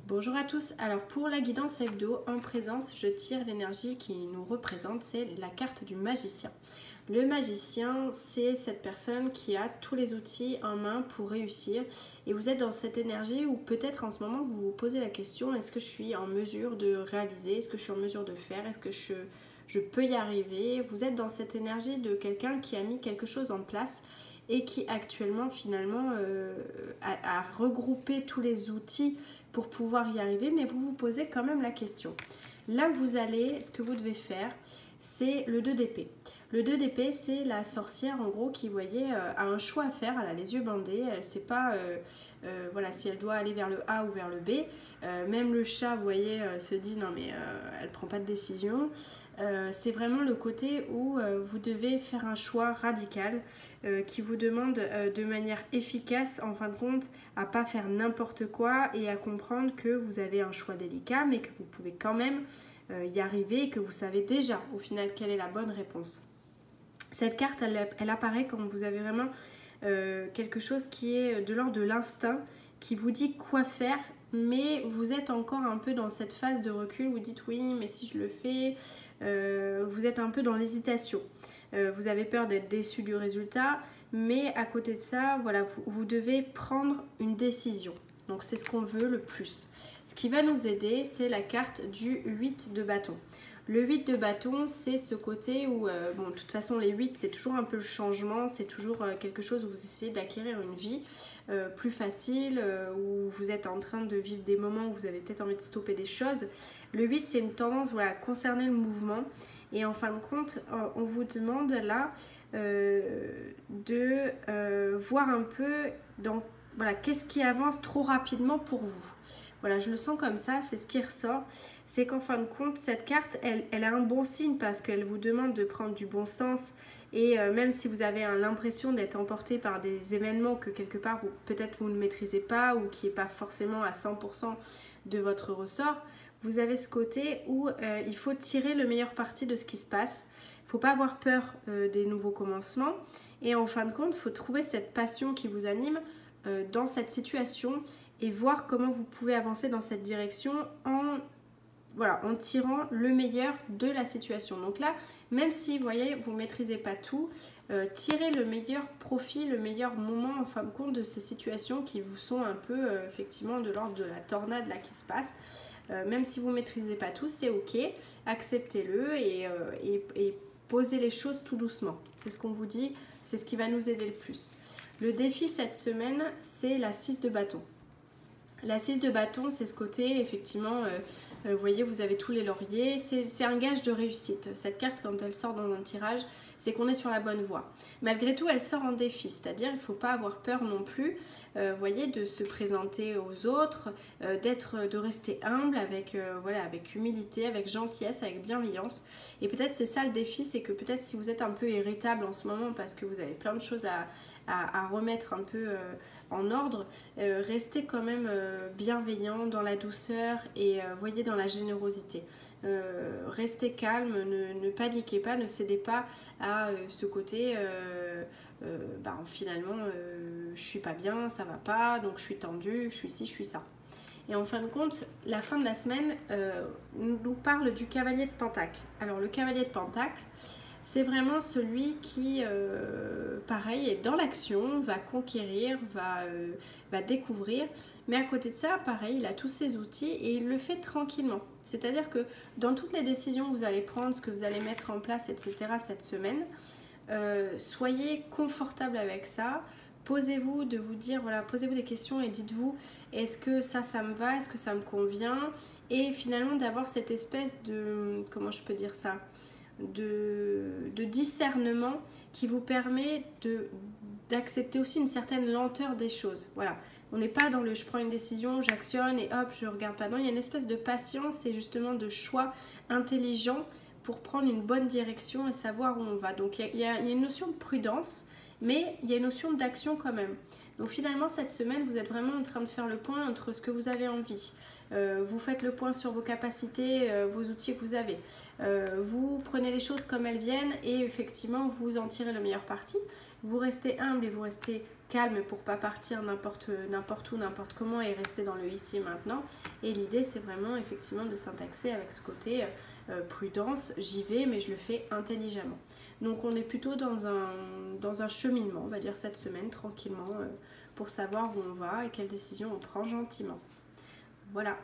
Bonjour à tous, alors pour la guidance hebdo en présence, je tire l'énergie qui nous représente, c'est la carte du magicien. Le magicien, c'est cette personne qui a tous les outils en main pour réussir et vous êtes dans cette énergie où peut-être en ce moment vous vous posez la question, est-ce que je suis en mesure de réaliser, est-ce que je suis en mesure de faire, est-ce que je peux y arriver? Vous êtes dans cette énergie de quelqu'un qui a mis quelque chose en place et qui actuellement finalement a regroupé tous les outils pour pouvoir y arriver, mais vous vous posez quand même la question. Là où vous allez, ce que vous devez faire, c'est le 2 d'épée. Le 2 d'épée, c'est la sorcière en gros qui, vous voyez, a un choix à faire, elle a les yeux bandés, elle ne sait pas voilà, si elle doit aller vers le A ou vers le B. Même le chat, vous voyez, se dit non mais elle ne prend pas de décision. C'est vraiment le côté où vous devez faire un choix radical qui vous demande de manière efficace, en fin de compte, à pas faire n'importe quoi et à comprendre que vous avez un choix délicat, mais que vous pouvez quand même y arriver et que vous savez déjà au final quelle est la bonne réponse. Cette carte, elle apparaît quand vous avez vraiment quelque chose qui est de l'ordre de l'instinct, qui vous dit quoi faire, mais vous êtes encore un peu dans cette phase de recul, vous dites oui, mais si je le fais, vous êtes un peu dans l'hésitation. Vous avez peur d'être déçu du résultat, mais à côté de ça, voilà, vous devez prendre une décision. Donc c'est ce qu'on veut le plus. Ce qui va nous aider, c'est la carte du 8 de bâton. Le 8 de bâton, c'est ce côté où, bon, de toute façon, les 8, c'est toujours un peu le changement, c'est toujours quelque chose où vous essayez d'acquérir une vie plus facile, où vous êtes en train de vivre des moments où vous avez peut-être envie de stopper des choses. Le 8, c'est une tendance, voilà, à concerner le mouvement. Et en fin de compte, on vous demande là de voir un peu dans, voilà, qu'est-ce qui avance trop rapidement pour vous. Voilà, je le sens comme ça, c'est ce qui ressort. C'est qu'en fin de compte, cette carte, elle a un bon signe parce qu'elle vous demande de prendre du bon sens. Et même si vous avez l'impression d'être emporté par des événements que quelque part, peut-être vous ne maîtrisez pas ou qui n'est pas forcément à 100% de votre ressort, vous avez ce côté où il faut tirer le meilleur parti de ce qui se passe. Il ne faut pas avoir peur des nouveaux commencements. Et en fin de compte, il faut trouver cette passion qui vous anime dans cette situation et voir comment vous pouvez avancer dans cette direction en tirant le meilleur de la situation. Donc là, même si vous voyez, vous ne maîtrisez pas tout, tirez le meilleur profit, le meilleur moment en fin de compte de ces situations qui vous sont un peu effectivement de l'ordre de la tornade là qui se passe. Même si vous ne maîtrisez pas tout, c'est ok, acceptez-le et posez les choses tout doucement. C'est ce qu'on vous dit, c'est ce qui va nous aider le plus. Le défi cette semaine, c'est la 6 de bâton. La 6 de bâton, c'est ce côté, effectivement, vous voyez, vous avez tous les lauriers. C'est un gage de réussite. Cette carte, quand elle sort dans un tirage, c'est qu'on est sur la bonne voie. Malgré tout, elle sort en défi, c'est-à-dire il ne faut pas avoir peur non plus, vous voyez, de se présenter aux autres, de rester humble avec, voilà, avec humilité, avec gentillesse, avec bienveillance. Et peut-être c'est ça le défi, c'est que peut-être si vous êtes un peu irritable en ce moment parce que vous avez plein de choses à remettre un peu en ordre, restez quand même bienveillant dans la douceur et voyez dans la générosité. Restez calme, ne paniquez pas, ne cédez pas à ce côté finalement je suis pas bien, ça va pas, donc je suis tendue, je suis ci, je suis ça. Et en fin de compte, la fin de la semaine nous parle du cavalier de Pentacle. Alors le cavalier de Pentacle, c'est vraiment celui qui, pareil, est dans l'action, va conquérir, va découvrir. Mais à côté de ça, pareil, il a tous ses outils et il le fait tranquillement. C'est-à-dire que dans toutes les décisions que vous allez prendre, ce que vous allez mettre en place, etc. cette semaine, soyez confortable avec ça. Posez-vous de vous dire, voilà, posez-vous des questions et dites-vous, est-ce que ça me va, est-ce que ça me convient? Et finalement d'avoir cette espèce de, comment je peux dire ça, de discernement qui vous permet d'accepter aussi une certaine lenteur des choses. Voilà, on n'est pas dans le je prends une décision, j'actionne et hop, je regarde pas. Non, il y a une espèce de patience et justement de choix intelligent pour prendre une bonne direction et savoir où on va. Donc il y a une notion de prudence, mais il y a une notion d'action quand même. Donc finalement cette semaine vous êtes vraiment en train de faire le point entre ce que vous avez envie, vous faites le point sur vos capacités, vos outils que vous avez, vous prenez les choses comme elles viennent et effectivement vous en tirez le meilleur parti, Vous restez humble et vous restez calme pour pas partir n'importe où, n'importe comment et rester dans le ici et maintenant. Et l'idée, c'est vraiment effectivement de syntaxer avec ce côté prudence, j'y vais, mais je le fais intelligemment. Donc on est plutôt dans un cheminement, on va dire cette semaine, tranquillement, pour savoir où on va et quelles décisions on prend gentiment. Voilà.